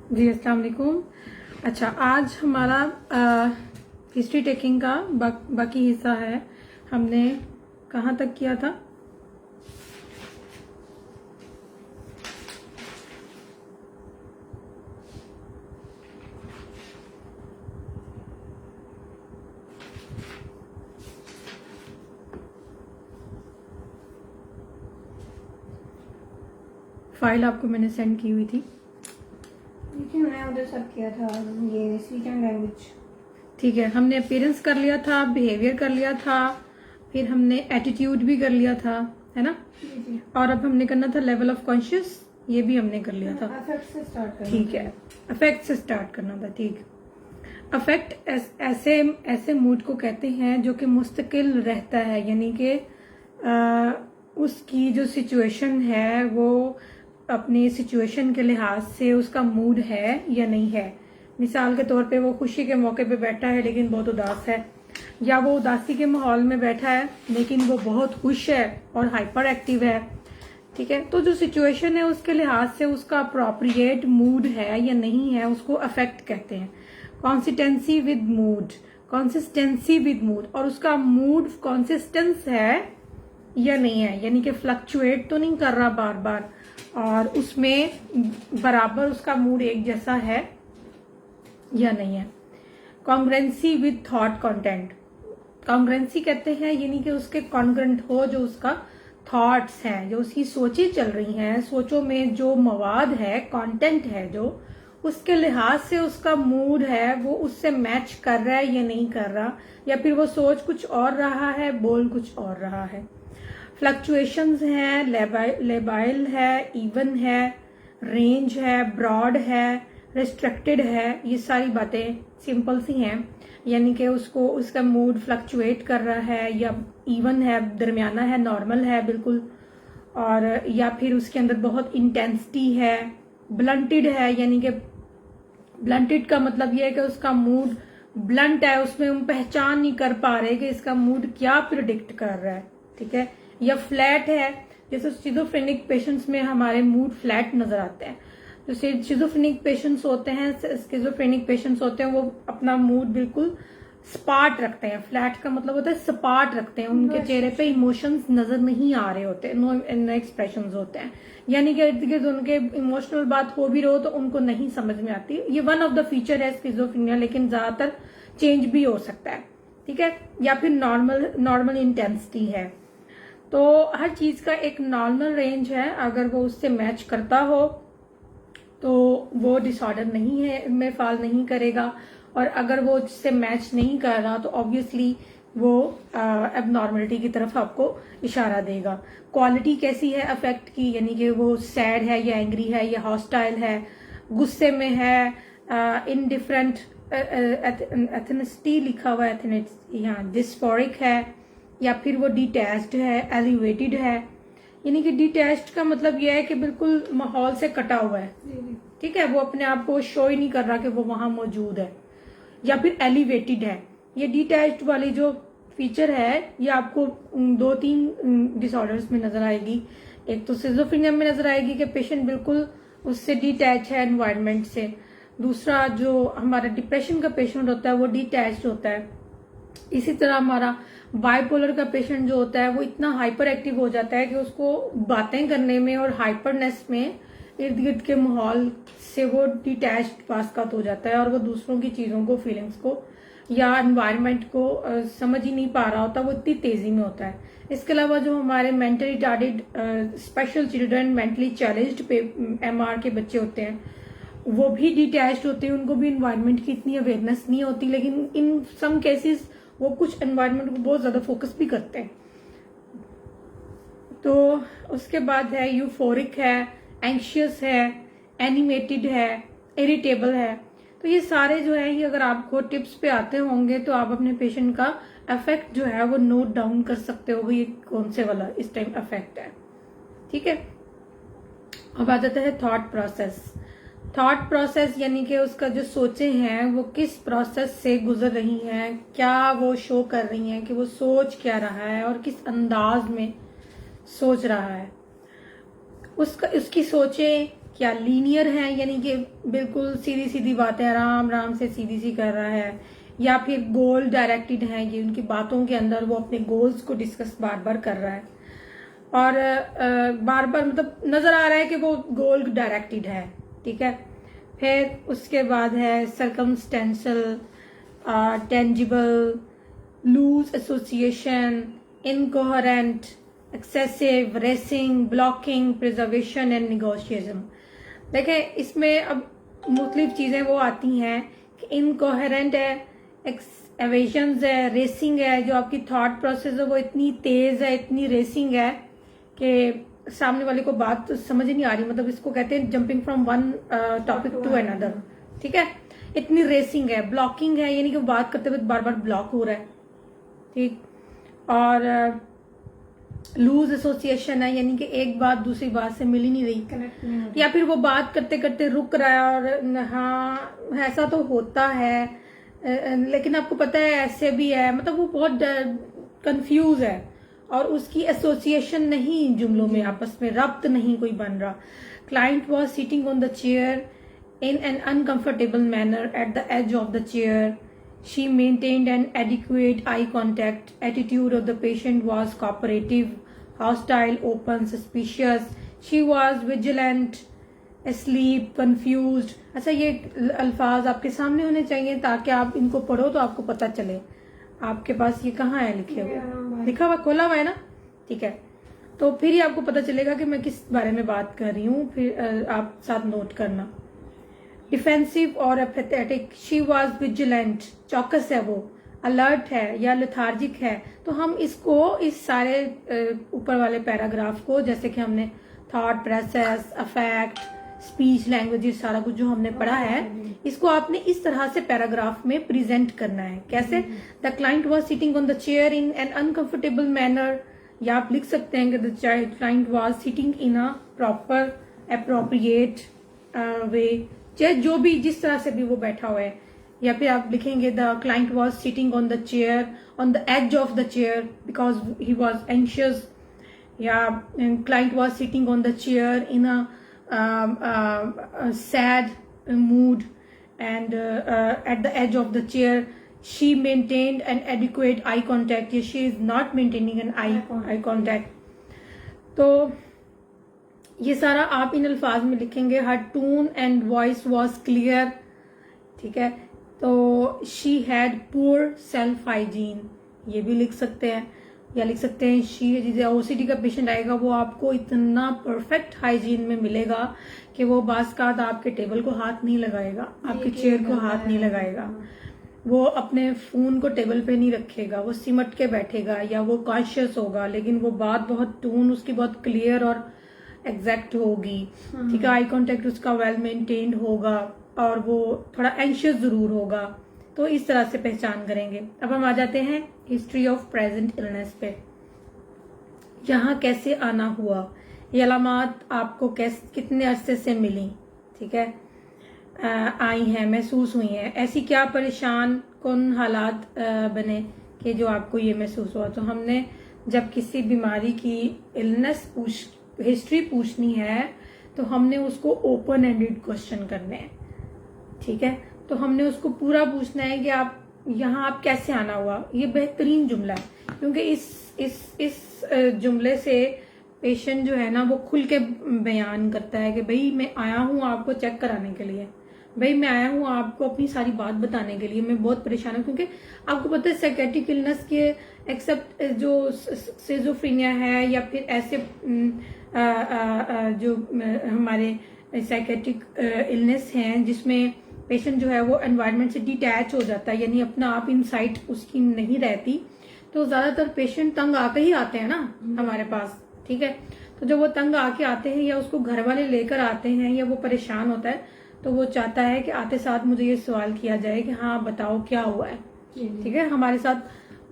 जी अस्सलाम वालेकुम। अच्छा, आज हमारा हिस्ट्री टेकिंग का बाकी हिस्सा है। हमने कहाँ तक किया था? फाइल आपको मैंने सेंड की हुई थी। देखिए मैंने उधर सब किया था, ये स्पीच एंड लैंग्वेज। ठीक है, हमने अपीयरेंस कर लिया था, बिहेवियर कर लिया था, फिर हमने एटीट्यूड भी कर लिया था, है ना? जी। और अब हमने करना था लेवल ऑफ कॉन्शियस, ये भी हमने कर लिया था। अफेक्ट से स्टार्ट करना। ठीक है, अफेक्ट से स्टार्ट करना था। ठीक, अफेक्ट ऐसे मूड को कहते हैं जो कि मुस्तकिल रहता है, यानी कि उसकी जो सिचुएशन है वो अपनी सिचुएशन के लिहाज से उसका मूड है या नहीं है। मिसाल के तौर पे वो खुशी के मौके पे बैठा है लेकिन बहुत उदास है, या वो उदासी के माहौल में बैठा है लेकिन वो बहुत खुश है और हाइपर एक्टिव है। ठीक है, तो जो सिचुएशन है उसके लिहाज से उसका अप्रोप्रिएट मूड है या नहीं है, उसको अफेक्ट कहते हैं। कॉन्सिस्टेंसी विद मूड, और उसका मूड कॉन्सिस्टेंस है या नहीं है, यानी कि फ्लक्चुएट तो नहीं कर रहा बार बार, और उसमें बराबर उसका मूड एक जैसा है या नहीं है। कॉन्ग्रेंसी विद थॉट कंटेंट, कॉन्ग्रेंसी कहते हैं यानी कि उसके कॉन्ग्रेंट हो, जो उसका थॉट्स हैं, जो उसकी सोचें चल रही हैं, सोचों में जो मवाद है, कंटेंट है, जो उसके लिहाज से उसका मूड है वो उससे मैच कर रहा है या नहीं कर रहा, या फिर वो सोच कुछ और रहा है, बोल कुछ और रहा है। फ्लक्चुएशंस हैं, लेबाइल है, इवन है, रेंज है, ब्रॉड है, रिस्ट्रिक्टेड है, ये सारी बातें सिंपल सी हैं, यानी कि उसका मूड फ्लक्चुएट कर रहा है, या इवन है, दरमियाना है, नॉर्मल है बिल्कुल, और या फिर उसके अंदर बहुत इंटेंसिटी है, ब्लंटेड है, यानी कि ब्लंटेड का मतलब यह है कि उसका मूड ब्लंट है, उसमें हम पहचान नहीं कर पा रहे कि इसका मूड क्या प्रिडिक्ट कर रहा है। ठीक है, या फ्लैट है, जैसे स्किज़ोफ्रेनिक पेशेंट्स में हमारे मूड फ्लैट नजर आते हैं। जो स्किज़ोफ्रेनिक पेशेंट्स होते हैं वो अपना मूड बिल्कुल स्पार्ट रखते हैं। फ्लैट का मतलब होता है स्पार्ट रखते हैं, उनके चेहरे पे इमोशंस नजर नहीं आ रहे होते, नो एक्सप्रेशंस होते हैं, यानी कि इर्द गिर्द उनके इमोशनल बात हो भी रहो तो उनको नहीं समझ में आती। ये वन ऑफ द फीचर है स्किज़ोफ्रेनिया, लेकिन ज्यादातर चेंज भी हो सकता है। ठीक है, या फिर नॉर्मल इंटेंसिटी है। तो हर चीज का एक नॉर्मल रेंज है, अगर वो उससे मैच करता हो तो वो डिसऑर्डर नहीं है, में फॉल नहीं करेगा, और अगर वो उससे मैच नहीं कर रहा तो ऑब्वियसली वो एबनॉर्मलिटी की तरफ आपको इशारा देगा। क्वालिटी कैसी है अफेक्ट की, यानी कि वो सैड है या एंग्री है या हॉस्टाइल है, गुस्से में है, इनडिफरेंट, एथनिसिटी लिखा हुआ है, यहाँ डिस्फोरिक है, या फिर वो डिटैच्ड है, एलिवेटेड है, यानी कि डिटैच्ड का मतलब यह है कि बिल्कुल माहौल से कटा हुआ है। ठीक है, वो अपने आप को शो ही नहीं कर रहा कि वो वहां मौजूद है। या फिर एलिवेटेड है, ये डिटैच्ड वाली जो फीचर है ये आपको 2-3 डिसऑर्डर्स में नजर आएगी। एक तो स्किज़ोफ्रेनिया में नजर आएगी कि पेशेंट बिल्कुल उससे डिटैच है एनवायरनमेंट से। दूसरा, जो हमारा डिप्रेशन का पेशेंट होता है वो डिटैच्ड होता है। इसी तरह हमारा बाइपोलर का पेशेंट जो होता है वो इतना हाइपर एक्टिव हो जाता है कि उसको बातें करने में और हाइपरनेस में इर्द गिर्द के माहौल से वो डिटैच्ड पासकत हो जाता है, और वो दूसरों की चीजों को, फीलिंग्स को या एनवायरनमेंट को समझ ही नहीं पा रहा होता, वो इतनी तेजी में होता है। इसके अलावा जो हमारे mentally retarded, special children, mentally challenged MR के बच्चे होते हैं वो भी डिटैच्ड होते हैं, उनको भी एनवायरनमेंट की इतनी अवेयरनेस नहीं होती, लेकिन इन सम केसेस वो कुछ एनवायरनमेंट को बहुत ज्यादा फोकस भी करते हैं। तो उसके बाद है यूफोरिक है, एंशियस है, एनिमेटेड है, इरिटेबल है। तो ये सारे जो है, ये अगर आपको टिप्स पे आते होंगे तो आप अपने पेशेंट का अफेक्ट जो है वो नोट डाउन कर सकते हो, ये कौन से वाला इस टाइम अफेक्ट है। ठीक है, अब आ जाता है थॉट प्रोसेस, यानी कि उसका जो सोचे हैं वो किस प्रोसेस से गुजर रही हैं, क्या वो शो कर रही हैं कि वो सोच क्या रहा है और किस अंदाज में सोच रहा है। उसकी सोचें क्या लीनियर है, यानी कि बिल्कुल सीधी सीधी बातें आराम आराम से सीधी सी कर रहा है, या फिर गोल डायरेक्टेड है, ये उनकी बातों के अंदर वो अपने गोल्स को डिस्कस बार बार कर रहा है और बार बार मतलब नजर आ रहा है कि वो गोल डायरेक्टेड है। ठीक है, फिर उसके बाद है circumstantial, tangential, loose association, incoherent, excessive, racing, blocking, preservation and negotiation. देखें इसमें अब मुख्तलिफ चीजें वो आती हैं कि इनकोहेरेंट है, एवेशंस है, रेसिंग है, जो आपकी थॉट प्रोसेस है वो इतनी तेज है, इतनी रेसिंग है कि सामने वाले को बात समझ ही नहीं आ रही, मतलब इसको कहते हैं jumping from one topic to another. ठीक है, इतनी रेसिंग है। ब्लॉकिंग है, यानी कि बात करते हुए बार बार ब्लॉक हो रहा है। ठीक, और लूज एसोसिएशन है, यानी कि एक बात दूसरी बात से मिल ही नहीं रही, कनेक्ट नहीं होता। या फिर वो बात करते करते रुक रहा है और हाँ ऐसा तो होता है लेकिन आपको पता है ऐसे भी है, मतलब वो बहुत कंफ्यूज है और उसकी एसोसिएशन नहीं, जुमलों में आपस में रब्त नहीं कोई बन रहा। Client was sitting on the chair in an uncomfortable manner at the edge of the chair. She maintained an adequate eye contact. Attitude of the patient was cooperative, hostile, open, suspicious. She was vigilant, asleep, confused. अच्छा, ये अल्फाज आपके सामने होने चाहिए ताकि आप इनको पढ़ो तो आपको पता चले। आपके पास ये कहाँ है लिखे हुए? लिखा हुआ खोला हुआ है ना? ठीक है, तो फिर ही आपको पता चलेगा कि मैं किस बारे में बात कर रही हूँ। फिर आप साथ नोट करना। डिफेंसिव और एपेथेटिक, शी वॉज विजिलेंट, चौकस है वो, अलर्ट है या लेथार्जिक है। तो हम इसको इस सारे ऊपर वाले पैराग्राफ को, जैसे कि हमने thought process, affect, speech, languages, सारा कुछ जो हमने पढ़ा है, इसको आपने इस तरह से पैराग्राफ में प्रेजेंट करना है। कैसे? The client was sitting on the chair in an uncomfortable manner, या आप लिख सकते हैं कि the client was sitting in a proper appropriate way, चाहे जो भी जिस तरह से भी वो बैठा हुआ है। या फिर आप लिखेंगे the client was sitting on the chair on the edge of the chair because he was anxious, या client was sitting on the chair in a sad mood and at the edge of the chair she maintained an adequate eye contact, she is not maintaining an eye contact. तो ये सारा आप इन अल्फाज में लिखेंगे। हर tone and voice was clear. ठीक है, तो she had poor self hygiene, ये भी लिख सकते हैं। या लिख सकते हैं शी, ओसीडी का पेशेंट आएगा वो आपको इतना परफेक्ट हाइजीन में मिलेगा कि वो बास का आपके टेबल को हाथ नहीं लगाएगा, आपके चेयर को हाथ नहीं लगाएगा, वो अपने फोन को टेबल पे नहीं रखेगा, वो सिमट के बैठेगा, या वो कॉन्शियस होगा लेकिन वो बात बहुत टोन उसकी बहुत क्लियर और एग्जैक्ट होगी। ठीक है, आई कांटेक्ट उसका वेल मेंटेन्ड होगा और वो थोड़ा एंशियस जरूर होगा। तो इस तरह से पहचान करेंगे। अब हम आ जाते हैं हिस्ट्री ऑफ प्रेजेंट इलनेस पे। यहाँ कैसे आना हुआ, ये अलामात आपको कितने अरसे से मिली, ठीक है, आई हैं, महसूस हुई हैं, ऐसी क्या परेशान कौन हालात बने कि जो आपको ये महसूस हुआ। तो हमने जब किसी बीमारी की इलनेस हिस्ट्री पूछनी है तो हमने उसको ओपन एंडेड क्वेश्चन करने हैं। ठीक है, तो हमने उसको पूरा पूछना है कि आप यहाँ आप कैसे आना हुआ। ये बेहतरीन जुमला है क्योंकि इस जुमले से पेशेंट जो है ना वो खुल के बयान करता है कि भाई मैं आया हूँ आपको चेक कराने के लिए, भाई मैं आया हूँ आपको अपनी सारी बात बताने के लिए, मैं बहुत परेशान हूँ। क्योंकि आपको पता है साइकेट्रिक इलनेस के एक्सेप्ट जो सिजोफ्रेनिया है या फिर ऐसे जो हमारे साइकेट्रिक इलनेस हैं जिसमें पेशेंट जो है वो एनवायरनमेंट से डिटैच हो जाता है, यानी अपना आप इनसाइट उसकी नहीं रहती, तो ज्यादातर पेशेंट तंग आके ही आते हैं ना हमारे पास। ठीक है, तो जब वो तंग आके आते हैं या उसको घर वाले लेकर आते हैं या वो परेशान होता है तो वो चाहता है कि आते साथ मुझे ये सवाल किया जाए कि हाँ बताओ क्या हुआ है। ठीक है, हमारे साथ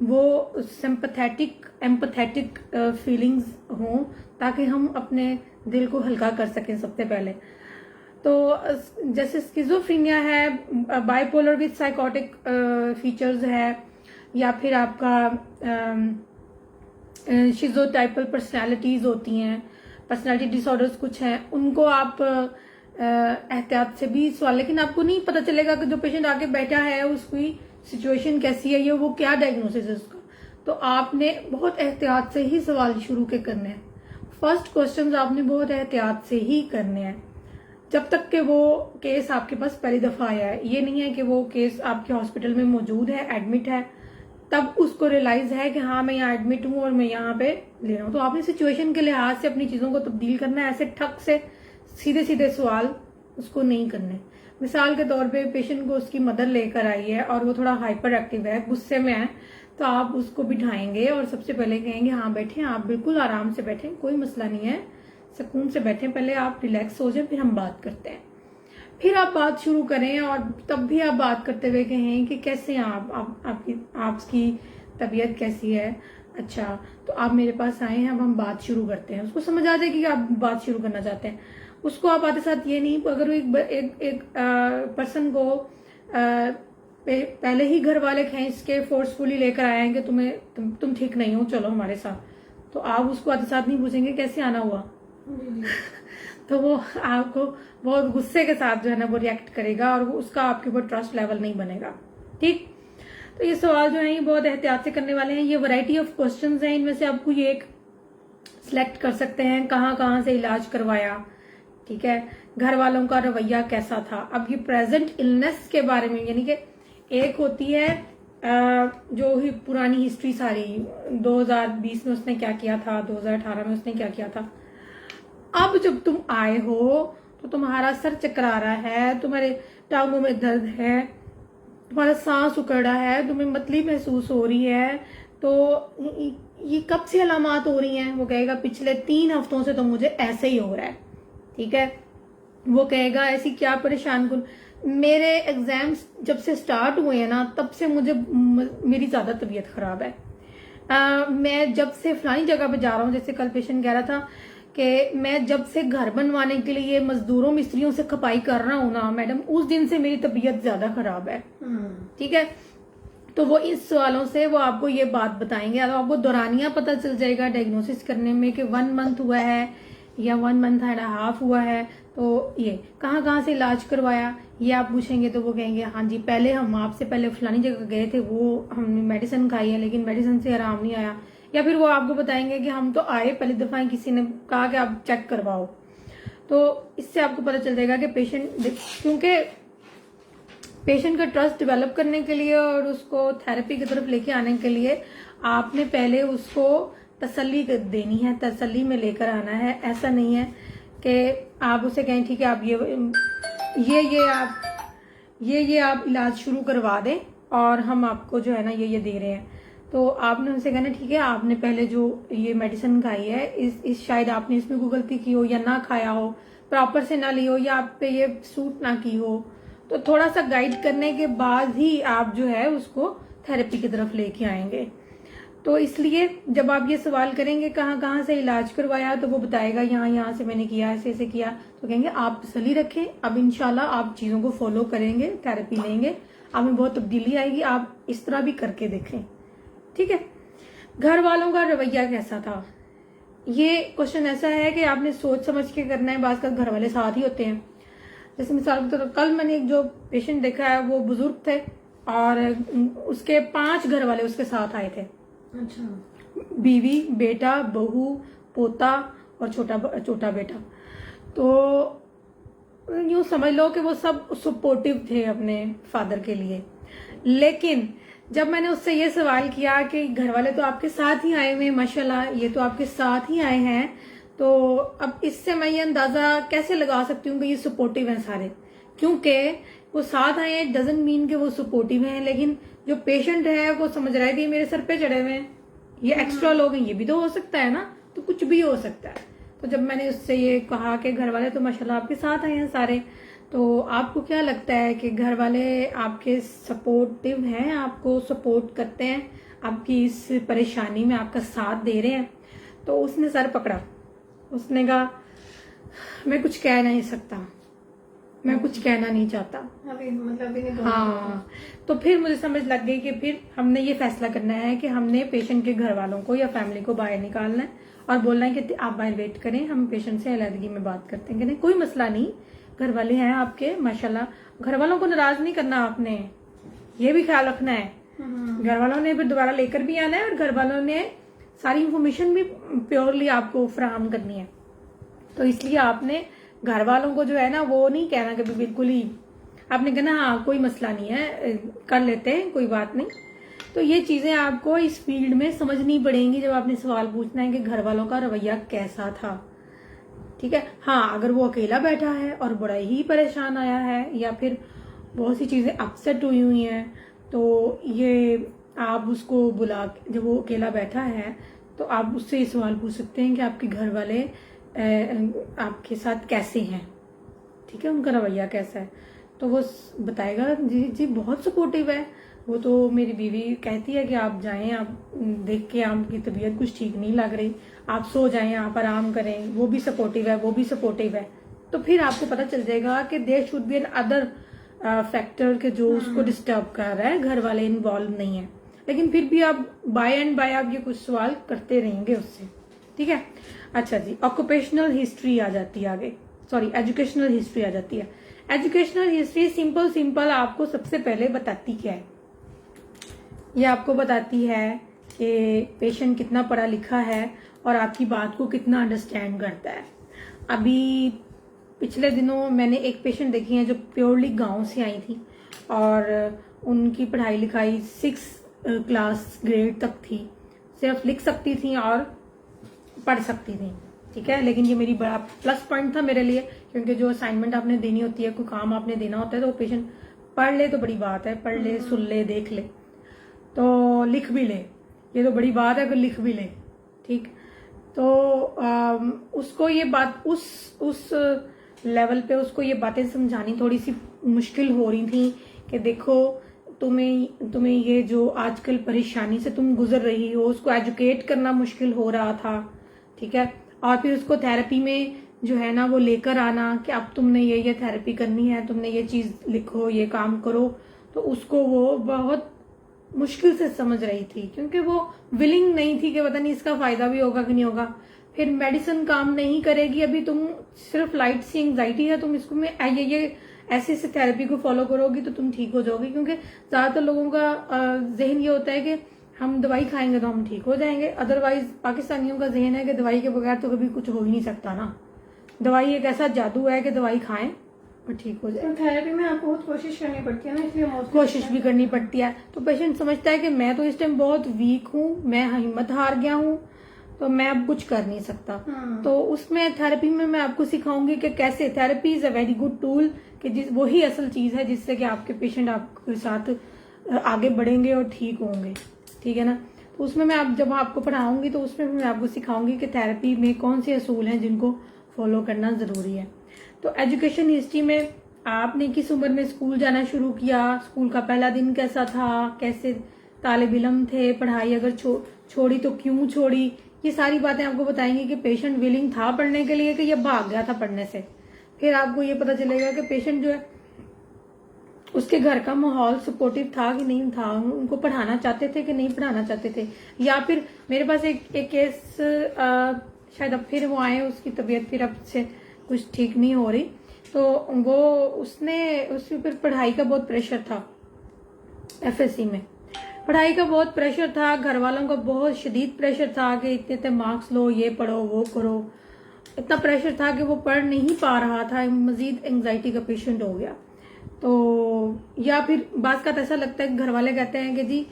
वो सिंपैथेटिक एम्पैथेटिक फीलिंग्स हों ताकि हम अपने दिल को हल्का कर सकें सबसे पहले। तो जैसे स्किज़ोफ्रेनिया है, बाइपोलर विद साइकोटिक फीचर्स है, या फिर आपका शिज़ोटाइपल पर्सनालिटीज होती हैं, पर्सनालिटी डिसऑर्डर्स कुछ हैं, उनको आप एहतियात से भी सवाल, लेकिन आपको नहीं पता चलेगा कि जो पेशेंट आके बैठा है उसकी सिचुएशन कैसी है या वो क्या डायग्नोसिस है उसका। तो आपने बहुत एहतियात से ही सवाल शुरू के करने हैं। फर्स्ट क्वेश्चंस आपने बहुत एहतियात से ही करने हैं जब तक कि वो केस आपके पास पहली दफा आया है। ये नहीं है कि वो केस आपके हॉस्पिटल में मौजूद है, एडमिट है, तब उसको रियलाइज है कि हाँ मैं यहाँ एडमिट हूँ और मैं यहाँ पे ले रहा हूँ। तो आपने सिचुएशन के लिहाज से अपनी चीजों को तब्दील करना है। ऐसे ठक से सीधे सीधे सवाल उसको नहीं करने। मिसाल के तौर पे पेशेंट को उसकी मदर लेकर आई है और वो थोड़ा हाइपर एक्टिव है, गुस्से में है, तो आप उसको बिठाएंगे और सबसे पहले कहेंगे हाँ बैठे, आप बिल्कुल आराम से बैठे, कोई मसला नहीं है, सुकून से बैठे, पहले आप रिलैक्स हो जाए, फिर हम बात करते हैं। फिर आप बात शुरू करें और तब भी आप बात करते हुए कहें कि कैसे हैं आपकी तबीयत कैसी है। अच्छा तो आप मेरे पास आए हैं, अब हम बात शुरू करते हैं। उसको समझ आ जाए कि आप बात शुरू करना चाहते हैं। उसको आप आते साथ ये नहीं, अगर एक पर्सन को पहले ही घर वाले खींच के फोर्सफुली लेकर आए हैं कि तुम ठीक नहीं हो, चलो हमारे साथ, तो आप उसको आते साथ नहीं पूछेंगे कैसे आना हुआ। तो वो आपको बहुत गुस्से के साथ जो है ना वो रिएक्ट करेगा और उसका आपके ऊपर ट्रस्ट लेवल नहीं बनेगा। ठीक, तो ये सवाल जो है ये बहुत एहतियात से करने वाले हैं। ये वैरायटी ऑफ क्वेश्चंस हैं, इनमें से आपको ये एक सिलेक्ट कर सकते हैं। कहाँ से इलाज करवाया, ठीक है, घर वालों का रवैया कैसा था। अब ये प्रेजेंट इलनेस के बारे में, यानी कि एक होती है जो ही पुरानी हिस्ट्री सारी, 2020 में उसने क्या किया था, 2018 में उसने क्या किया था। अब जब तुम आए हो तो तुम्हारा सर चकरा रहा है, तुम्हारे टांगों में दर्द है, तुम्हारा सांस उकड़ा है, तुम्हें मतली महसूस हो रही है, तो ये कब से अलामात हो रही हैं। वो कहेगा पिछले 3 हफ्तों से तो मुझे ऐसे ही हो रहा है। ठीक है, वो कहेगा ऐसी क्या परेशान कुन, मेरे एग्जाम्स जब से स्टार्ट हुए हैं ना तब से मेरी ज्यादा तबीयत खराब है। मैं जब से फलानी जगह पे जा रहा हूँ, जैसे कल पेशेंट कह रहा था कि मैं जब से घर बनवाने के लिए मजदूरों मिस्त्रियों से खपाई कर रहा हूँ ना मैडम, उस दिन से मेरी तबीयत ज्यादा खराब है। ठीक है, तो वो इस सवालों से वो आपको ये बात बताएंगे। अब आपको दौरानिया पता चल जाएगा डायग्नोसिस करने में कि 1 मंथ हुआ है या 1 मंथ एंड हाफ हुआ है। तो ये कहाँ से इलाज करवाया ये आप पूछेंगे तो वो कहेंगे हाँ जी पहले हम आपसे पहले फलानी जगह गए थे, वो हमने मेडिसिन खाई है लेकिन मेडिसिन से आराम नहीं आया। या फिर वो आपको बताएंगे कि हम तो आए पहली दफा, किसी ने कहा कि आप चेक करवाओ। तो इससे आपको पता चल जाएगा कि क्योंकि पेशेंट का ट्रस्ट डेवलप करने के लिए और उसको थेरेपी की तरफ लेके आने के लिए आपने पहले उसको तसल्ली देनी है, तसल्ली में लेकर आना है। ऐसा नहीं है कि आप उसे कहें ठीक है आप ये आप इलाज शुरू करवा दें और हम आपको जो है ना ये दे रहे हैं। तो आपने उनसे कहना ठीक है आपने पहले जो ये मेडिसिन खाई है इस शायद आपने इसमें कोई गलती की हो या ना खाया हो, प्रॉपर से ना ली हो या आप पे ये सूट ना की हो, तो थोड़ा सा गाइड करने के बाद ही आप जो है उसको थेरेपी की तरफ लेके आएंगे। तो इसलिए जब आप ये सवाल करेंगे कहाँ से इलाज करवाया, तो वो बताएगा यहाँ से मैंने किया, ऐसे किया। तो कहेंगे आप तसल्ली रखें, अब इंशाल्लाह आप चीजों को फॉलो करेंगे, थेरेपी लेंगे, आप में बहुत तब्दीली आएगी, आप इस तरह भी करके देखें। ठीक है, घर वालों का रवैया कैसा था, ये क्वेश्चन ऐसा है कि आपने सोच समझ के करना है। बात घर वाले साथ ही होते हैं। जैसे मिसाल के तौर कल मैंने एक जो पेशेंट देखा है वो बुजुर्ग थे और उसके 5 घर वाले उसके साथ आए थे। अच्छा, बीवी, बेटा, बहू, पोता और छोटा बेटा। तो यूं समझ लो कि वो सब सपोर्टिव थे अपने फादर के लिए। लेकिन जब मैंने उससे ये सवाल किया कि घर वाले तो आपके साथ ही आए हुए, माशाल्लाह ये तो आपके साथ ही आए हैं, तो अब इससे मैं ये अंदाजा कैसे लगा सकती हूँ कि ये सपोर्टिव हैं सारे, क्योंकि वो साथ आए हैं डजंट मीन कि वो सपोर्टिव हैं। लेकिन जो पेशेंट है वो समझ रहा है कि मेरे सर पे चढ़े हुए हैं, ये एक्स्ट्रा लोग हैं, ये भी तो हो सकता है ना, तो कुछ भी हो सकता है। तो जब मैंने उससे ये कहा कि घर वाले तो माशाल्लाह आपके साथ आए हैं सारे, तो आपको क्या लगता है कि घर वाले आपके सपोर्टिव हैं, आपको सपोर्ट करते हैं, आपकी इस परेशानी में आपका साथ दे रहे हैं? तो उसने सर पकड़ा, उसने कहा मैं कुछ कह नहीं सकता, मैं कुछ कहना नहीं चाहता। अभी मतलब इन्हें हाँ, तो फिर मुझे समझ लग गई कि फिर हमने ये फैसला करना है कि हमने पेशेंट के घर वालों को या फैमिली को बाहर निकालना है और बोलना है कि आप बाहर वेट करें, हम पेशेंट से अलहदगी में बात करते हैं कि नहीं कोई मसला नहीं, घर वाले हैं आपके माशाल्लाह। घर वालों को नाराज नहीं करना आपने, ये भी ख्याल रखना है। घर वालों ने फिर दोबारा लेकर भी आना है और घर वालों ने सारी इंफॉर्मेशन भी प्योरली आपको फराहम करनी है। तो इसलिए आपने घर वालों को जो है ना वो नहीं कहना कि बिल्कुल ही, आपने कहना हाँ कोई मसला नहीं है, कर लेते हैं, कोई बात नहीं। तो ये चीजें आपको इस फील्ड में समझनी पड़ेंगी जब आपने सवाल पूछना है कि घर वालों का रवैया कैसा था। ठीक है, हाँ अगर वो अकेला बैठा है और बड़ा ही परेशान आया है या फिर बहुत सी चीजें अपसेट हुई हैं, तो ये आप उसको बुला, जब वो अकेला बैठा है तो आप उससे ये सवाल पूछ सकते हैं कि आपके घर वाले आपके साथ कैसे हैं, ठीक है, उनका रवैया कैसा है। तो वो बताएगा जी जी बहुत सपोर्टिव है, वो तो मेरी बीवी कहती है कि आप जाएं, आप देख के आपकी तबीयत कुछ ठीक नहीं लग रही, आप सो जाएं, आप आराम करें, वो भी सपोर्टिव है, वो भी सपोर्टिव है। तो फिर आपको पता चल जाएगा कि there should be an other factor के जो उसको डिस्टर्ब कर रहा है, घर वाले इन्वॉल्व नहीं है। लेकिन फिर भी आप बाय एंड बाय आप ये कुछ सवाल करते रहेंगे उससे, ठीक है। अच्छा जी, ऑक्यूपेशनल हिस्ट्री आ जाती है आगे, सॉरी एजुकेशनल हिस्ट्री आ जाती है। एजुकेशनल हिस्ट्री सिंपल आपको सबसे पहले बताती क्या है, ये आपको बताती है कि पेशेंट कितना पढ़ा लिखा है और आपकी बात को कितना अंडरस्टैंड करता है। अभी पिछले दिनों मैंने एक पेशेंट देखी है जो प्योरली गांव से आई थी और उनकी पढ़ाई लिखाई 6 क्लास ग्रेड तक थी, सिर्फ लिख सकती थी और पढ़ सकती थी, ठीक है। लेकिन ये मेरी बड़ा प्लस पॉइंट था मेरे लिए, क्योंकि जो असाइनमेंट आपने देनी होती है, कोई काम आपने देना होता है, तो वो पेशेंट पढ़ ले तो बड़ी बात है, पढ़ ले, सुन ले, देख ले, तो लिख भी ले, ये तो बड़ी बात है, अगर लिख भी ले, ठीक। तो उसको ये बात उस लेवल पे उसको ये बातें समझानी थोड़ी सी मुश्किल हो रही थी कि देखो तुम्हें ये जो आजकल परेशानी से तुम गुजर रही हो, उसको एजुकेट करना मुश्किल हो रहा था, ठीक है। और फिर उसको थेरेपी में जो है ना वो लेकर आना कि अब तुमने ये थेरेपी करनी है, तुमने ये चीज लिखो, ये काम करो, तो उसको वो बहुत मुश्किल से समझ रही थी, क्योंकि वो विलिंग नहीं थी कि पता नहीं इसका फायदा भी होगा कि नहीं होगा। फिर मेडिसिन काम नहीं करेगी, अभी तुम सिर्फ लाइट सी एंजाइटी है, तुम इसको में ये ऐसे थेरेपी को फॉलो करोगी तो तुम ठीक हो जाओगी। क्योंकि ज्यादातर लोगों का जहन ये होता है कि हम दवाई खाएंगे तो हम ठीक हो जाएंगे, अदरवाइज पाकिस्तानियों का जहन है कि दवाई के बगैर तो कभी कुछ हो ही नहीं सकता ना। दवाई एक ऐसा जादू है कि दवाई खाएं और ठीक हो जाए। तो थेरेपी में आपको बहुत कोशिश करनी पड़ती है ना, इसलिए कोशिश भी करनी पड़ती है। तो पेशेंट समझता है कि मैं तो इस टाइम बहुत वीक हूँ, मैं हिम्मत हार गया हूँ, तो मैं अब कुछ कर नहीं सकता। तो उसमें थेरेपी में मैं आपको सिखाऊंगी कि कैसे therapy is a very good tool, कि वही असल चीज है जिससे कि आपके पेशेंट आपके साथ आगे बढ़ेंगे और ठीक होंगे, ठीक है ना। तो उसमें मैं जब आपको पढ़ाऊंगी तो उसमें मैं आपको सिखाऊंगी कि थेरेपी में कौन से असूल हैं जिनको फॉलो करना जरूरी है। तो एजुकेशन हिस्ट्री में आपने किस उम्र में स्कूल जाना शुरू किया, स्कूल का पहला दिन कैसा था, कैसे तालिब इल्म थे, पढ़ाई अगर छोड़ी तो क्यों छोड़ी, ये सारी बातें आपको बताएंगे कि पेशेंट विलिंग था पढ़ने के लिए कि ये भाग गया था पढ़ने से। फिर आपको ये पता चलेगा कि पेशेंट जो है उसके घर का माहौल सपोर्टिव था कि नहीं था, उनको पढ़ाना चाहते थे कि नहीं पढ़ाना चाहते थे। या फिर मेरे पास एक केस शायद अब फिर वो आए, उसकी तबीयत फिर अब से कुछ ठीक नहीं हो रही, तो वो उसके फिर पढ़ाई का बहुत प्रेशर था, एफएससी में पढ़ाई का बहुत प्रेशर था, घर वालों का बहुत शदीद प्रेशर था कि इतने मार्क्स लो, ये पढ़ो, वो करो, इतना प्रेशर था कि वो पढ़ नहीं पा रहा था, मजीद एंजाइटी का पेशेंट हो गया। तो या फिर बात का ऐसा लगता है कि घर वाले कहते हैं कि जी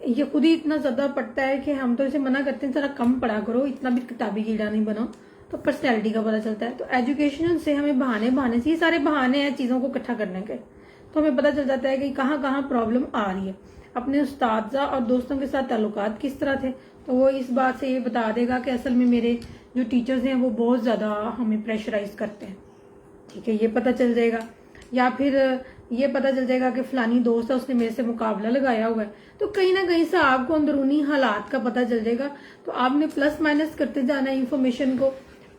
ये खुद ही इतना ज्यादा पढ़ता है कि हम तो इसे मना करते हैं जरा कम पढ़ा करो, इतना भी किताबी कीड़ा नहीं बनो, तो पर्सनैलिटी का पता चलता है। तो एजुकेशन से हमें बहाने से, ये सारे बहाने हैं चीजों को इकट्ठा करने के, तो हमें पता चल जाता है कि कहाँ कहाँ प्रॉब्लम आ रही है। अपने उस्तादा और दोस्तों के साथ ताल्लुकात किस तरह थे, तो वो इस बात से ये बता देगा कि असल में मेरे जो टीचर्स हैं वो बहुत ज्यादा हमें प्रेशराइज करते हैं, ठीक है, ये पता चल जाएगा। या फिर ये पता चल जाएगा कि फलानी दोस्त है, उसने मेरे से मुकाबला लगाया हुआ है, तो कहीं ना कहीं से आपको अंदरूनी हालात का पता चल जाएगा। तो आपने प्लस माइनस करते जाना है इंफॉर्मेशन को,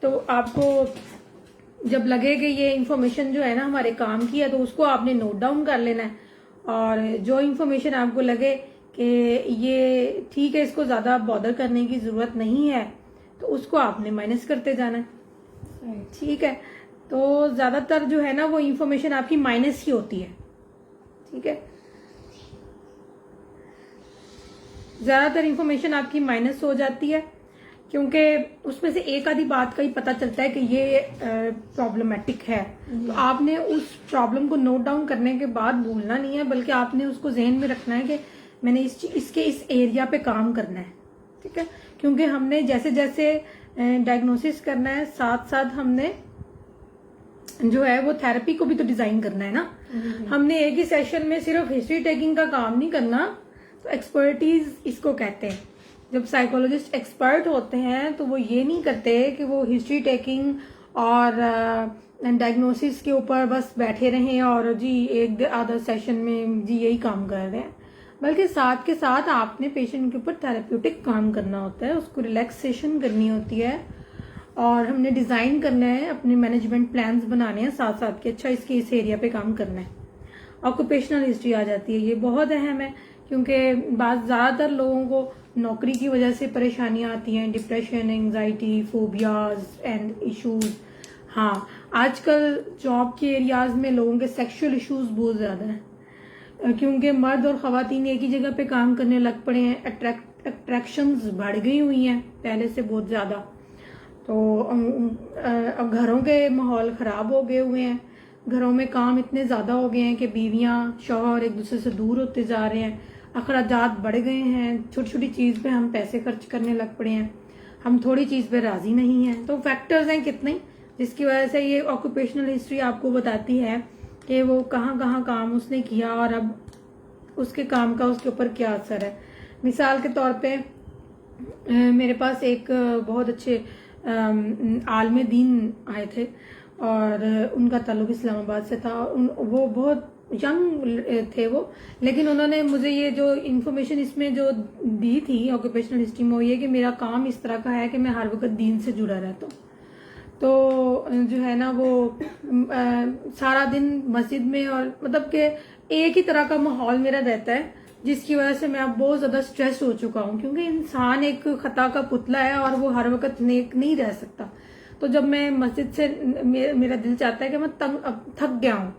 तो आपको जब लगे कि ये इन्फॉर्मेशन जो है ना हमारे काम की है तो उसको आपने नोट डाउन कर लेना है, और जो इन्फॉर्मेशन आपको लगे कि ये ठीक है, इसको ज्यादा बॉदर करने की जरूरत नहीं है, तो उसको आपने माइनस करते जाना है। ठीक है, तो ज्यादातर जो है ना वो इन्फॉर्मेशन आपकी माइनस ही होती है। ठीक है, ज्यादातर इन्फॉर्मेशन आपकी माइनस हो जाती है, क्योंकि उसमें से एक आधी बात का ही पता चलता है कि ये प्रॉब्लमेटिक है। तो आपने उस प्रॉब्लम को नोट डाउन करने के बाद भूलना नहीं है, बल्कि आपने उसको जहन में रखना है कि मैंने इसके इस एरिया पे काम करना है। ठीक है, क्योंकि हमने जैसे जैसे डायग्नोसिस करना है, साथ साथ हमने जो है वो थेरेपी को भी तो डिजाइन करना है ना। हमने एक ही सेशन में सिर्फ हिस्ट्री टेकिंग का काम नहीं करना। तो एक्सपर्टीज इसको कहते हैं। जब साइकोलॉजिस्ट एक्सपर्ट होते हैं तो वो ये नहीं करते कि वो हिस्ट्री टेकिंग और डायग्नोसिस के ऊपर बस बैठे रहें और जी एक आधा सेशन में जी यही काम कर रहे हैं, बल्कि साथ के साथ आपने पेशेंट के ऊपर थेरेप्यूटिक काम करना होता है, उसको रिलैक्सेशन करनी होती है, और हमने डिजाइन करना है, अपने मैनेजमेंट प्लान्स बनाने हैं साथ साथ के अच्छा इसके इस एरिया पे काम करना है। ऑक्यूपेशनल हिस्ट्री आ जाती है, ये बहुत अहम है, क्योंकि ज्यादातर लोगों को नौकरी की वजह से परेशानियां आती हैं, depression, anxiety, phobias and issues. हाँ, आजकल जॉब के एरियाज में लोगों के सेक्सुअल इश्यूज बहुत ज्यादा हैं, क्योंकि मर्द और खवातीन एक ही जगह पे काम करने लग पड़े हैं। अट्रैक्शंस बढ़ गई हुई हैं पहले से बहुत ज्यादा। तो अब घरों के माहौल खराब हो गए हुए हैं, घरों में काम इतने ज्यादा हो गए हैं कि बीवियां शौहर एक दूसरे से दूर होते जा रहे हैं, अखराजात बढ़ गए हैं, छोटी छोटी चीज पे हम पैसे खर्च करने लग पड़े हैं, हम थोड़ी चीज पे राजी नहीं हैं। तो फैक्टर्स हैं कितने, जिसकी वजह से ये ऑक्यूपेशनल हिस्ट्री आपको बताती है कि वो कहाँ कहाँ काम उसने किया और अब उसके काम का उसके ऊपर क्या असर है। मिसाल के तौर पे मेरे पास एक बहुत अच्छे आलम दीन आए थे और उनका ताल्लुक इस्लामाबाद से था। वो बहुत यंग थे वो, लेकिन उन्होंने मुझे ये जो इन्फॉर्मेशन इसमें जो दी थी ऑक्यूपेशनल हिस्ट्री में, वो ये कि मेरा काम इस तरह का है कि मैं हर वक्त दीन से जुड़ा रहता हूँ। तो जो है ना वो सारा दिन मस्जिद में और मतलब कि एक ही तरह का माहौल मेरा रहता है, जिसकी वजह से मैं अब बहुत ज्यादा स्ट्रेस हो चुका हूँ, क्योंकि इंसान एक खता का पुतला है और वो हर वक्त नेक नहीं रह सकता। तो जब मैं मस्जिद से मेरा दिल चाहता है कि मैं थक गया हूँ,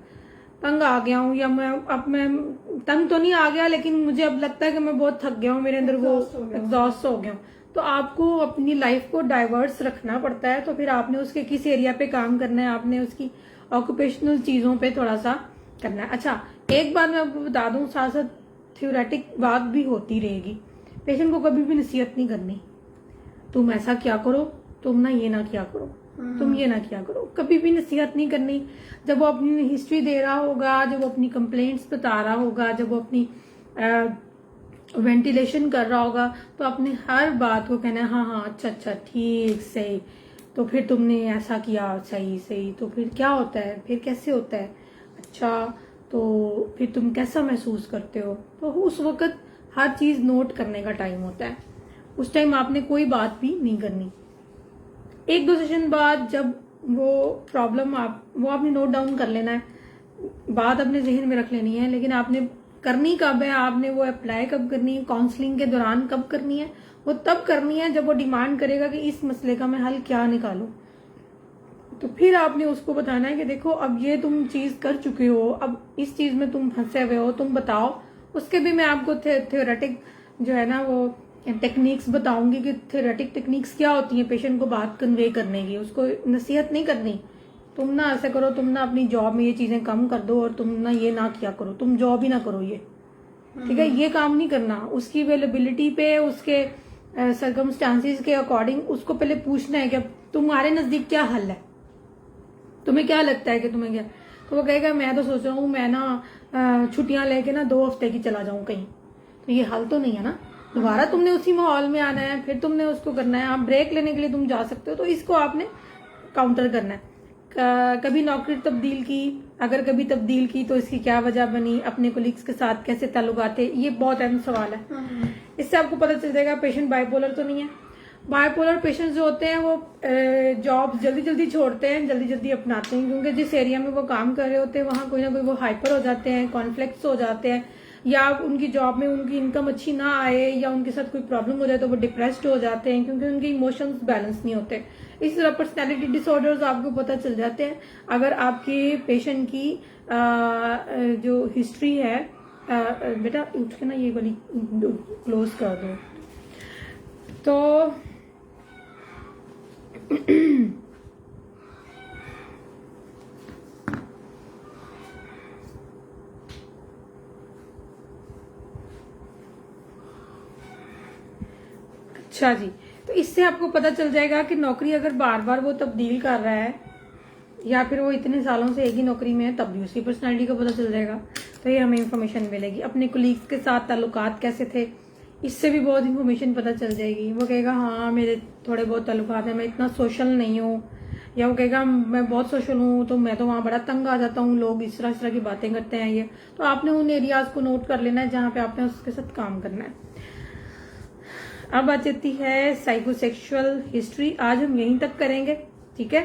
तंग आ गया हूँ, या मैं तंग तो नहीं आ गया, लेकिन मुझे अब लगता है कि मैं बहुत थक गया हूँ, मेरे अंदर वो एग्जॉस्ट हो गया हूँ। तो आपको अपनी लाइफ को डाइवर्स रखना पड़ता है। तो फिर आपने उसके किस एरिया पे काम करना है, आपने उसकी ऑक्यूपेशनल चीजों पे थोड़ा सा करना है। अच्छा, एक बात मैं आपको बता दूं, साथ साथ थ्योरेटिक बात भी होती रहेगी। पेशेंट को कभी भी नसीहत नहीं करनी, तुम ऐसा क्या करो, तुम ना ये ना क्या करो, तुम ये ना क्या करो, कभी भी नसीहत नहीं करनी। जब वो अपनी हिस्ट्री दे रहा होगा, जब वो अपनी कंप्लेंट्स बता रहा होगा, जब वो अपनी वेंटिलेशन कर रहा होगा, तो अपने हर बात को कहना है हाँ हाँ अच्छा अच्छा ठीक सही, तो फिर तुमने ऐसा किया सही सही, तो फिर क्या होता है, फिर कैसे होता है, अच्छा तो फिर तुम कैसा महसूस करते हो। तो उस वक्त हर चीज नोट करने का टाइम होता है, उस टाइम आपने कोई बात भी नहीं करनी। एक दो सेशन बाद जब वो प्रॉब्लम वो आपने नोट डाउन कर लेना है, बात अपने जहन में रख लेनी है, लेकिन आपने करनी कब है, आपने वो अप्लाई कब करनी है, काउंसलिंग के दौरान कब करनी है, वो तब करनी है जब वो डिमांड करेगा कि इस मसले का मैं हल क्या निकालूं। तो फिर आपने उसको बताना है कि देखो अब ये तुम चीज कर चुके हो, अब इस चीज में तुम फंसे हुए हो, तुम बताओ। उसके भी मैं आपको थ्योरेटिक जो है ना वो टेक्निक्स बताऊंगी कि थ्योरेटिक टेक्निक्स क्या होती हैं पेशेंट को बात कन्वे करने की। उसको नसीहत नहीं करनी, तुम ना ऐसा करो, तुम ना अपनी जॉब में ये चीजें कम कर दो और तुम ना ये ना किया करो, तुम जॉब ही ना करो ये, ठीक है, ये काम नहीं करना। उसकी अवेलेबिलिटी पे, उसके सर्कमस्टांसिस के अकॉर्डिंग उसको पहले पूछना है कि तुम्हारे नजदीक क्या हल है, तुम्हें क्या लगता है कि तुम्हें क्या। तो वो कहेगा मैं तो सोच रहा हूँ मैं ना छुट्टियां लेके ना 2 हफ्ते की चला जाऊं कहीं, तो ये हल तो नहीं है ना। दोबारा तुमने उसी माहौल में आना है, फिर तुमने उसको करना है। आप ब्रेक लेने के लिए तुम जा सकते हो, तो इसको आपने काउंटर करना है। कभी नौकरी तब्दील की, अगर कभी तब्दील की तो इसकी क्या वजह बनी, अपने कोलिग्स के साथ कैसे ताल्लुक आते, ये बहुत अहम सवाल है। इससे आपको पता चल जाएगा पेशेंट बाइपोलर तो नहीं है। बाइपोलर पेशेंट्स जो होते हैं वो जॉब जल्दी जल्दी छोड़ते हैं, जल्दी जल्दी अपनाते हैं, क्योंकि जिस एरिया में वो काम कर रहे होते हैं वहां कोई ना कोई वो हाइपर हो जाते हैं, कॉन्फ्लिक्ट्स हो जाते हैं, या उनकी जॉब में उनकी इनकम अच्छी ना आए या उनके साथ कोई प्रॉब्लम हो जाए तो वो डिप्रेस्ड हो जाते हैं, क्योंकि उनके इमोशंस बैलेंस नहीं होते। इस तरह पर्सनैलिटी डिसऑर्डर्स आपको पता चल जाते हैं अगर आपके पेशेंट की जो हिस्ट्री है। बेटा उठ के ना ये वाली क्लोज कर दो। तो अच्छा जी, तो इससे आपको पता चल जाएगा कि नौकरी अगर बार बार वो तब्दील कर रहा है या फिर वो इतने सालों से एक ही नौकरी में है, तब भी उसकी पर्सनालिटी का पता चल जाएगा। तो ये हमें इंफॉर्मेशन मिलेगी। अपने कोलीग्स के साथ ताल्लुकात कैसे थे, इससे भी बहुत इंफॉर्मेशन पता चल जाएगी। वो कहेगा हाँ मेरे थोड़े बहुत ताल्लुकात हैं, मैं इतना सोशल नहीं हूँ, या वो कहेगा मैं बहुत सोशल हूँ तो मैं तो वहाँ बड़ा तंग आ जाता हूँ, लोग इस तरह की बातें करते हैं। ये तो आपने उन एरियाज को नोट कर लेना है जहाँ पे आपने उसके साथ काम करना है। अब आ जाती है साइकोसेक्सुअल हिस्ट्री। आज हम यहीं तक करेंगे, ठीक है,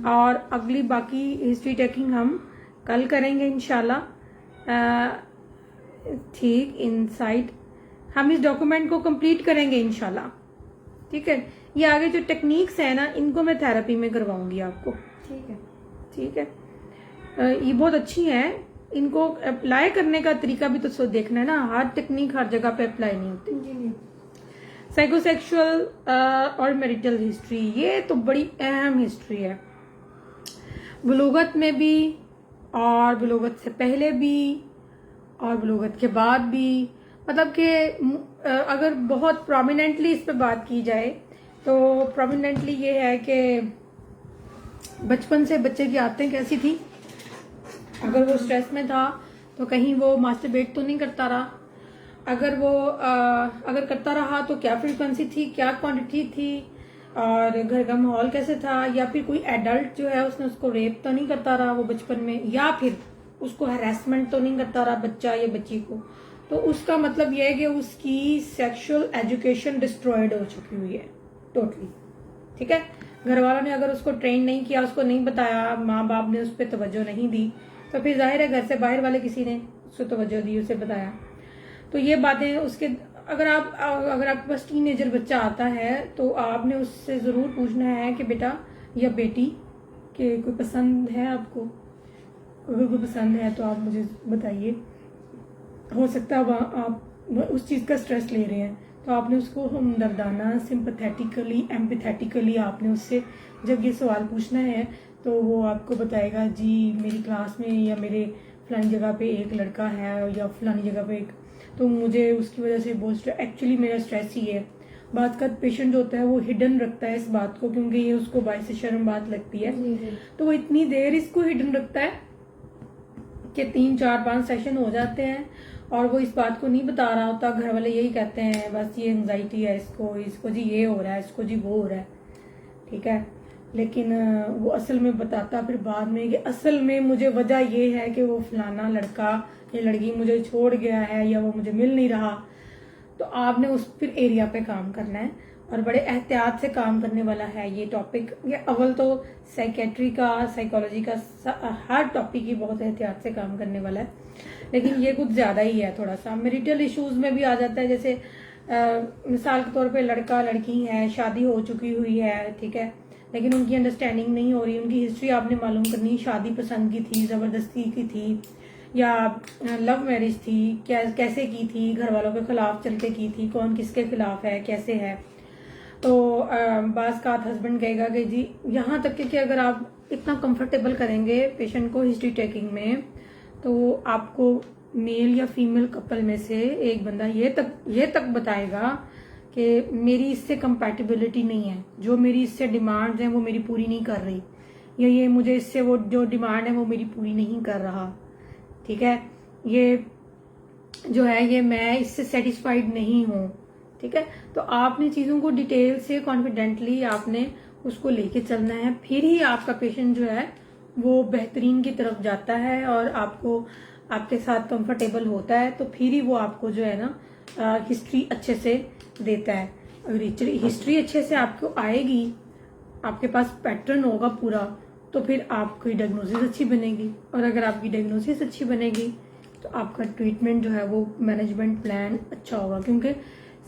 और अगली बाकी हिस्ट्री टेकिंग हम कल करेंगे इंशाल्लाह। ठीक, इनसाइट हम इस डॉक्यूमेंट को कंप्लीट करेंगे इंशाल्लाह, ठीक है। ये आगे जो टेक्निक्स है ना, इनको मैं थेरेपी में करवाऊंगी आपको, ठीक है, ठीक है। ये बहुत अच्छी है, इनको अप्लाई करने का तरीका भी तो देखना है ना, हर टेक्निक हर जगह पे अप्लाई नहीं होती। जी। साइकोसेक्सुअल और मैरिटल हिस्ट्री, ये तो बड़ी अहम हिस्ट्री है, बुलूगत में भी और बुलूगत से पहले भी और बुलूगत के बाद भी। मतलब कि अगर बहुत प्रोमिनेंटली इस पे बात की जाए तो प्रोमिनेंटली ये है कि बचपन से बच्चे की आदतें कैसी थी। अगर वो स्ट्रेस में था तो कहीं वो मास्टरबेट तो नहीं करता रहा, अगर वो अगर करता रहा तो क्या फ्रीक्वेंसी थी, क्या क्वांटिटी थी, और घर का माहौल कैसे था, या फिर कोई एडल्ट जो है उसने उसको रेप तो नहीं करता रहा वो बचपन में, या फिर उसको हैरेसमेंट तो नहीं करता रहा बच्चा या बच्ची को। तो उसका मतलब यह है कि उसकी सेक्सुअल एजुकेशन डिस्ट्रॉयड हो चुकी हुई है टोटली, ठीक है। घर वालों ने अगर उसको ट्रेन नहीं किया, उसको नहीं बताया, माँ बाप ने उस पर तवज्जो नहीं दी, तो फिर जाहिर है घर से बाहर वाले किसी ने उसको तवज्जो दी, उसे बताया। तो ये बातें उसके अगर आपके पास टीनेजर बच्चा आता है तो आपने उससे जरूर पूछना है कि बेटा या बेटी कि कोई पसंद है आपको, अगर कोई पसंद है तो आप मुझे बताइए। हो सकता है आप उस चीज़ का स्ट्रेस ले रहे हैं, तो आपने उसको हमदर्दाना, सिंपैथेटिकली, एम्पैथेटिकली आपने उससे जब ये सवाल पूछना है तो वो आपको बताएगा जी मेरी क्लास में या मेरे फलानी जगह पे एक लड़का है या फलानी जगह पे एक, तो मुझे उसकी वजह से बहुत एक्चुअली मेरा स्ट्रेस ही है। बात का पेशेंट जो होता है वो हिडन रखता है इस बात को, क्योंकि ये उसको बायसे शर्म बात लगती है, तो वो इतनी देर इसको हिडन रखता है कि 3, 4, 5 सेशन हो जाते हैं और वो इस बात को नहीं बता रहा होता। घर वाले यही कहते हैं बस ये एंजाइटी है इसको जी ये हो रहा है, इसको जी वो हो रहा है, ठीक है। लेकिन वो असल में बताता फिर बाद में कि असल में मुझे वजह ये है कि वो फलाना लड़का या लड़की मुझे छोड़ गया है या वो मुझे मिल नहीं रहा। तो आपने उस फिर एरिया पे काम करना है और बड़े एहतियात से काम करने वाला है ये टॉपिक। ये अव्वल तो साइकेट्री का, साइकोलॉजी का, हर टॉपिक ही बहुत एहतियात से काम करने वाला है, लेकिन ये कुछ ज्यादा ही है थोड़ा सा। मैरिटल इश्यूज में भी आ जाता है, जैसे मिसाल के तौर पे लड़का लड़की है, शादी हो चुकी हुई है, ठीक है, लेकिन उनकी अंडरस्टैंडिंग नहीं हो रही, उनकी हिस्ट्री आपने मालूम करनी, शादी पसंद की थी, जबरदस्ती की थी या लव मैरिज थी, कैसे की थी, घर वालों के खिलाफ चल के की थी, कौन किसके खिलाफ है, कैसे है। तो बास का हस्बैंड कहेगा कि जी यहाँ तक कि अगर आप इतना कंफर्टेबल करेंगे पेशेंट को हिस्ट्री टेकिंग में, तो आपको मेल या फीमेल कपल में से एक बंदा ये तक बताएगा कि मेरी इससे कंपैटिबिलिटी नहीं है, जो मेरी इससे डिमांड्स हैं वो मेरी पूरी नहीं कर रही, या ये मुझे इससे वो जो डिमांड है वो मेरी पूरी नहीं कर रहा, ठीक है, ये जो है ये मैं इससे सेटिस्फाइड नहीं हूँ, ठीक है। तो आपने चीज़ों को डिटेल से कॉन्फिडेंटली आपने उसको लेके चलना है, फिर ही आपका पेशेंट जो है वो बेहतरीन की तरफ जाता है और आपको आपके साथ कंफर्टेबल होता है, तो फिर ही वो आपको जो है ना हिस्ट्री अच्छे से देता है। अगर हिस्ट्री अच्छे से आपको आएगी, आपके पास पैटर्न होगा पूरा, तो फिर आपकी डायग्नोसिस अच्छी बनेगी। और अगर आपकी डायग्नोसिस अच्छी बनेगी तो आपका ट्रीटमेंट जो है वो मैनेजमेंट प्लान अच्छा होगा, क्योंकि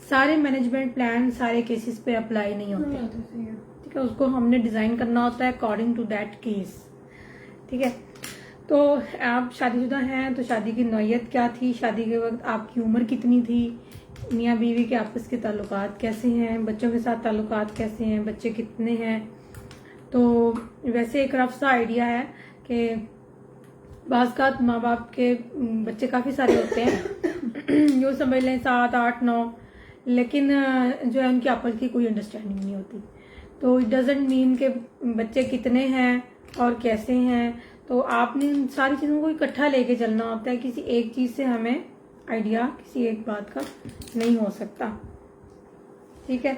सारे मैनेजमेंट प्लान सारे केसेस पे अप्लाई नहीं होते। ठीक है, उसको हमने डिजाइन करना होता है अकॉर्डिंग टू दैट केस। ठीक है, तो आप शादीशुदा हैं तो शादी की नौयत क्या थी, शादी के वक्त आपकी उम्र कितनी थी, मियाँ बीवी के आपस के ताल्लुकात कैसे हैं, बच्चों के साथ ताल्लुकात कैसे हैं, बच्चे कितने हैं। तो वैसे एक रफ सा आइडिया है कि बाज़ का माँ बाप के बच्चे काफ़ी सारे होते हैं, जो समझ लें 7, 8, 9, लेकिन जो है उनकी आपस की कोई अंडरस्टैंडिंग नहीं होती। तो इट डजेंट मीन के बच्चे कितने हैं और कैसे हैं, तो आपने इन सारी चीज़ों को इकट्ठा लेके चलना होता है। किसी एक चीज़ से हमें आइडिया किसी एक बात का नहीं हो सकता। ठीक है,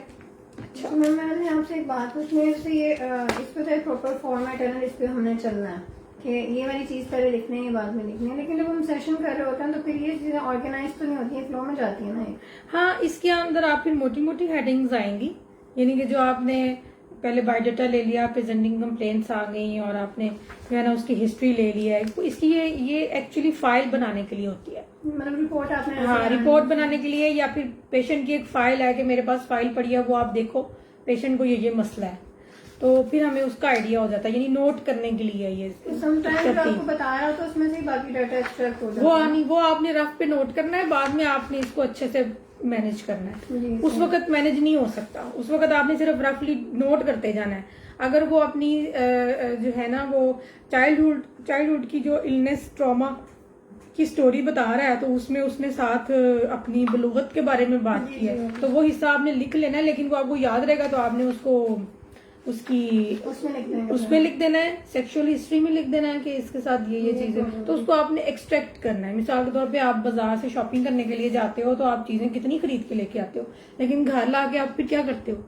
अच्छा मैंने आपसे एक बात पूछनी है, जैसे ये इस पे तो प्रॉपर फॉर्मेट है ना, इस पे हमने चलना है कि ये वाली चीज़ पहले लिखनी है, ये बाद में लिखनी है, लेकिन जब हम सेशन कर रहे होते हैं तो फिर ये चीज़ें ऑर्गेनाइज तो नहीं होती है, फ्लो में जाती है ना। हाँ, इसके अंदर आप फिर मोटी मोटी हेडिंग्स आएंगी, यानी कि जो आपने पहले बायोडाटा ले लिया, प्रेजेंटिंग कंप्लेंट्स आ गई और आपने जो है ना उसकी हिस्ट्री ले लिया है, तो इसकी ये एक्चुअली फाइल बनाने के लिए होती है, मतलब रिपोर्ट आपने। हाँ, रिपोर्ट बनाने के लिए, या फिर पेशेंट की एक फाइल है कि मेरे पास फाइल पड़ी है, वो आप देखो पेशेंट को ये मसला है, तो फिर हमें उसका आइडिया हो जाता है, यानी नोट करने के लिए ये समटाइम्स आपको बताया तो उसमें से बाकी डाटा एक्सट्रैक्ट हो जाता है, वो आपने रफ पे नोट करना है, बाद में आपने इसको अच्छे से मैनेज करना है। उस वक्त मैनेज नहीं हो सकता, उस वक्त आपने सिर्फ रफली नोट करते जाना है। अगर वो अपनी जो है ना वो चाइल्डहुड की जो इलनेस ट्रॉमा की स्टोरी बता रहा है, तो उसमें उसने साथ अपनी बलूगत के बारे में बात की है, तो वो हिस्सा आपने लिख लेना है, लेकिन वो आपको याद रहेगा तो आपने उसको उसमें लिख देना है, सेक्सुअल हिस्ट्री में लिख देना है कि इसके साथ ये चीजें, तो उसको आपने एक्सट्रैक्ट करना है। मिसाल के तौर पे आप बाजार से शॉपिंग करने के लिए जाते हो तो आप चीजें कितनी खरीद के लेके आते हो, लेकिन घर लाके आप फिर क्या करते हो,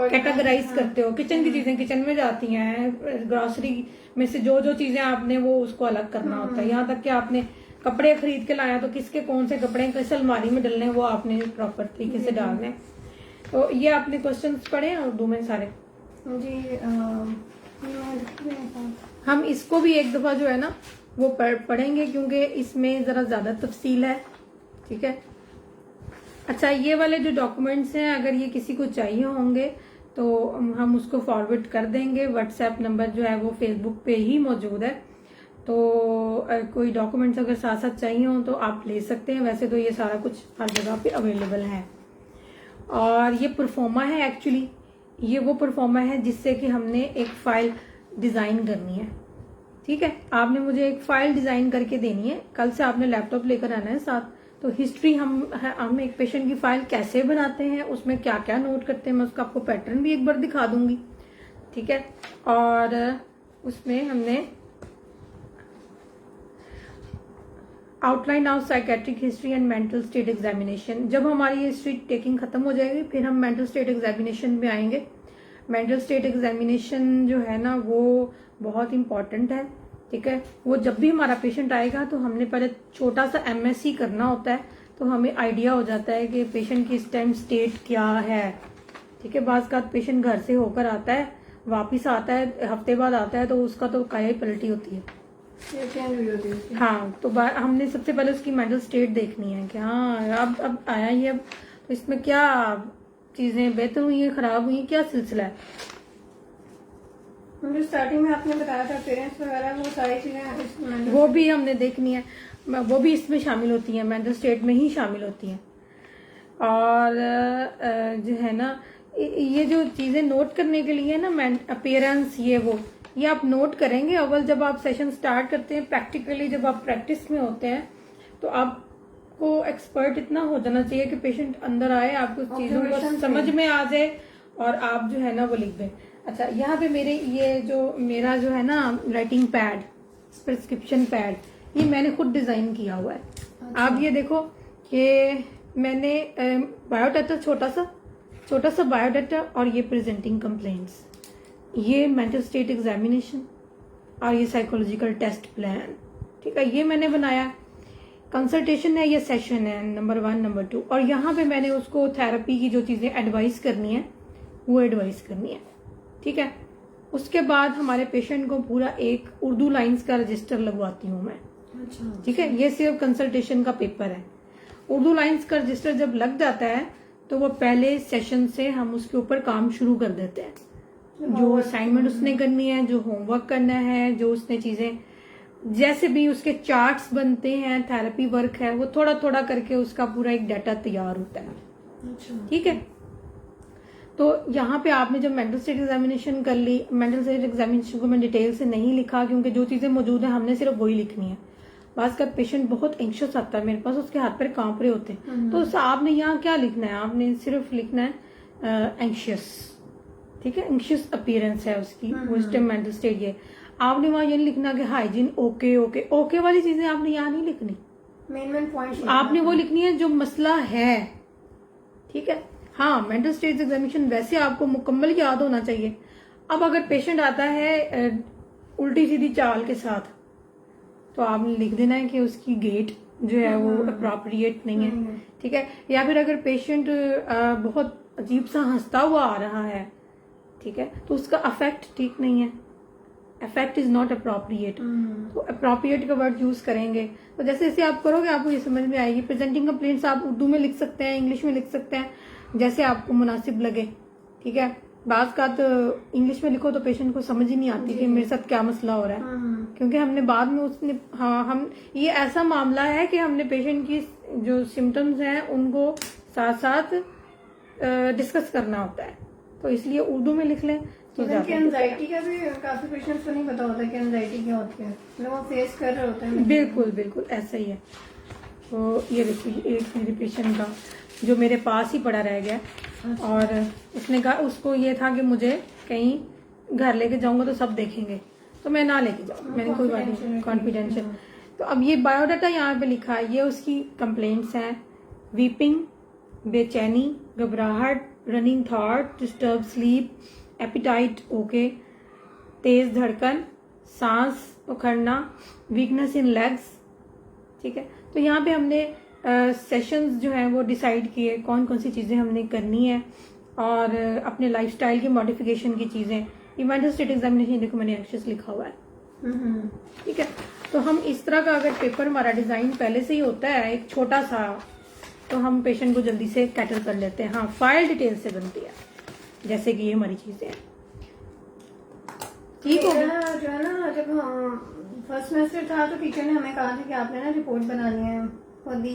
कैटेगराइज करते हो। किचन की चीजें किचन में जाती हैं, ग्रोसरी में से जो चीजें आपने वो उसको अलग करना होता है। यहाँ तक कि आपने कपड़े खरीद के लाया तो किसके कौन से कपड़े किस अलमारी में डलने वो आपने प्रॉपर तरीके से डालने। तो ये आपने क्वेश्चंस पढ़े उर्दू में सारे जी। हम इसको भी एक दफा जो है ना वो पढ़ेंगे, क्योंकि इसमें जरा ज्यादा तफसील है। ठीक है, अच्छा, ये वाले जो डॉक्यूमेंट्स हैं अगर ये किसी को चाहिए होंगे तो हम उसको फॉरवर्ड कर देंगे। व्हाट्सएप नंबर जो है वो फेसबुक पे ही मौजूद है, तो कोई डॉक्यूमेंट्स अगर साथ साथ चाहिए हो तो आप ले सकते हैं। वैसे तो ये सारा कुछ हर जगह पे अवेलेबल है। और ये परफॉर्मा है, एक्चुअली ये वो परफॉर्मा है जिससे कि हमने एक फाइल डिजाइन करनी है। ठीक है, आपने मुझे एक फाइल डिजाइन करके देनी है, कल से आपने लैपटॉप लेकर आना है साथ। तो हिस्ट्री हम एक पेशेंट की फाइल कैसे बनाते हैं, उसमें क्या क्या नोट करते हैं, मैं उसका आपको पैटर्न भी एक बार दिखा दूंगी। ठीक है, और उसमें हमने outline of psychiatric history and mental state examination, जब हमारी हिस्ट्री टेकिंग खत्म हो जाएगी फिर हम मेंटल स्टेट एग्जामिनेशन में आएंगे। मेंटल स्टेट एग्जामिनेशन जो है ना वो बहुत इंपॉर्टेंट है। ठीक है, वो जब भी हमारा पेशेंट आएगा तो हमने पहले छोटा सा MSc करना होता है, तो हमें आइडिया हो जाता है कि पेशेंट की इस टाइम स्टेट क्या है। ठीक है, बाज़ का पेशेंट घर से होकर आता है, वापिस आता है, हफ्ते बाद आता है, तो उसका तो काया ही पलटी होती है। हाँ, तो हमने सबसे पहले उसकी मेंटल स्टेट देखनी है कि हाँ अब आया ही, अब तो इसमें क्या चीजें बेहतर हुई है, खराब हुई है, क्या सिलसिला है। मुझे स्टार्टिंग में आपने बताया था पेरेंट्स वगैरह, वो सारी चीजें वो भी हमने देखनी है, वो भी इसमें शामिल होती है, मेंटल स्टेट में ही शामिल होती हैं। और जो है ना ये जो चीजें नोट करने के लिए ना, अपीयरेंस ये आप नोट करेंगे। अव्वल जब आप सेशन स्टार्ट करते हैं, प्रैक्टिकली जब आप प्रैक्टिस में होते हैं, तो आपको एक्सपर्ट इतना हो जाना चाहिए कि पेशेंट अंदर आए, आपको चीजों को समझ में आ जाए और आप जो है ना वो लिख दें। अच्छा, यहाँ पे मेरा जो है ना राइटिंग पैड, प्रिस्क्रिप्शन पैड, ये मैंने खुद डिजाइन किया हुआ है। अच्छा। आप ये देखो कि मैंने बायोडाटा छोटा सा बायोडाटा, और ये प्रेजेंटिंग कंप्लेंट्स, ये मेंटल स्टेट एग्जामिनेशन, और ये साइकोलॉजिकल टेस्ट प्लान। ठीक है, ये मैंने बनाया। कंसल्टेशन है या सेशन है, नंबर 1, नंबर 2। और यहाँ पे मैंने उसको थेरेपी की जो चीजें एडवाइस करनी है वो एडवाइस करनी है, ठीक है। उसके बाद हमारे पेशेंट को पूरा एक उर्दू लाइंस का रजिस्टर लगवाती हूँ मैं, अच्छा। ठीक है। ये सिर्फ कंसल्टेशन का पेपर है। उर्दू लाइंस का रजिस्टर जब लग जाता है तो वो पहले सेशन से हम उसके ऊपर काम शुरू कर देते हैं। जो असाइनमेंट उसने करनी है, जो होमवर्क करना है, जो उसने चीजें जैसे भी उसके चार्ट्स बनते हैं, थेरेपी वर्क है, वो थोड़ा थोड़ा करके उसका पूरा एक डाटा तैयार होता है, अच्छा। ठीक है। तो यहाँ पे आपने जब मेंटल स्टेट एग्जामिनेशन कर ली, मेंटल स्टेट एग्जामिनेशन को मैं डिटेल से नहीं लिखा क्योंकि जो चीजें मौजूद है हमने सिर्फ वही लिखनी है। बात का पेशेंट बहुत एंशियस आता है मेरे पास, उसके हाथ पैर कांप रहे होते हैं, तो आपने यहाँ क्या लिखना है, आपने सिर्फ लिखना है एंशियस, ठीक है। एंशियस अपीयरेंस है उसकी, वो इस टाइम मेंटल स्टेट ये। आपने वहां ये नहीं लिखना कि हाइजीन ओके ओके ओके वाली चीजें आपने यहाँ नहीं लिखनी। मेन पॉइंट आपने वो लिखनी है जो मसला है, ठीक है। हाँ, मेंटल स्टेट एग्जामिनेशन वैसे आपको मुकम्मल याद होना चाहिए। अब अगर पेशेंट आता है उल्टी सीधी चाल के साथ, तो आपने लिख देना है कि उसकी गेट जो है वो अप्रोप्रिएट नहीं है, ठीक है। या फिर अगर पेशेंट बहुत अजीब सा हंसता हुआ आ रहा है, ठीक है, तो उसका अफेक्ट ठीक नहीं है, अफेक्ट इज नॉट अप्रोप्रिएट। तो अप्रोप्रिएट का वर्ड यूज करेंगे। तो जैसे जैसे आप करोगे आपको ये समझ में आएगी। प्रेजेंटिंग कंप्लेंट्स आप उर्दू में लिख सकते हैं, इंग्लिश में लिख सकते हैं, जैसे आपको मुनासिब लगे, ठीक है। बात का तो इंग्लिश में लिखो तो पेशेंट को समझ ही नहीं आती कि मेरे साथ क्या मसला हो रहा है, क्योंकि हमने बाद में उसने हम ये ऐसा मामला है कि हमने पेशेंट की जो सिम्टम्स हैं उनको साथ साथ डिस्कस करना होता है, तो इसलिए उर्दू में लिख लें तो ज्यादा। एंजाइटी का भी काफी पेशेंट्स को नहीं पता होता कि एंजाइटी क्या होती है, मतलब वो फेस कर रहे होते हैं। बिल्कुल बिल्कुल ऐसा ही है। तो ये देखिए एक मेरे पेशेंट का जो मेरे पास ही पड़ा रह गया, और उसने कहा, उसको ये था कि मुझे कहीं घर लेके जाऊंगा तो सब देखेंगे, तो मैं ना लेके जाऊँ, मैंने कोई बात नहीं, कॉन्फिडेंशियल। तो अब ये बायोडाटा यहाँ पे लिखा है, ये उसकी कंप्लेंट्स हैं। वीपिंग, बेचैनी, घबराहट, running thought, disturb sleep, appetite okay, तेज धड़कन, सांस उखड़ना, वीकनेस इन लेग्स, ठीक है। तो यहाँ पे हमने सेशंस जो है वो डिसाइड किए, कौन कौन सी चीजें हमने करनी है, और अपने लाइफस्टाइल की मॉडिफिकेशन की चीजें। ये मेंटल स्टेट एग्जामिनेशन देखो मैंने एंशियस लिखा हुआ है, ठीक है। तो हम इस तरह का अगर पेपर हमारा डिजाइन पहले से ही होता है एक छोटा सा, तो हम पेशेंट को जल्दी से कैटर कर लेते हैं। हाँ, फाइल डिटेल से बनती है, जैसे कि ये हमारी चीजें हैं, ठीक हो गया। जो है ना, जब हम फर्स्ट सेमेस्टर था तो टीचर ने हमें कहा था कि आपने ना रिपोर्ट बनानी है,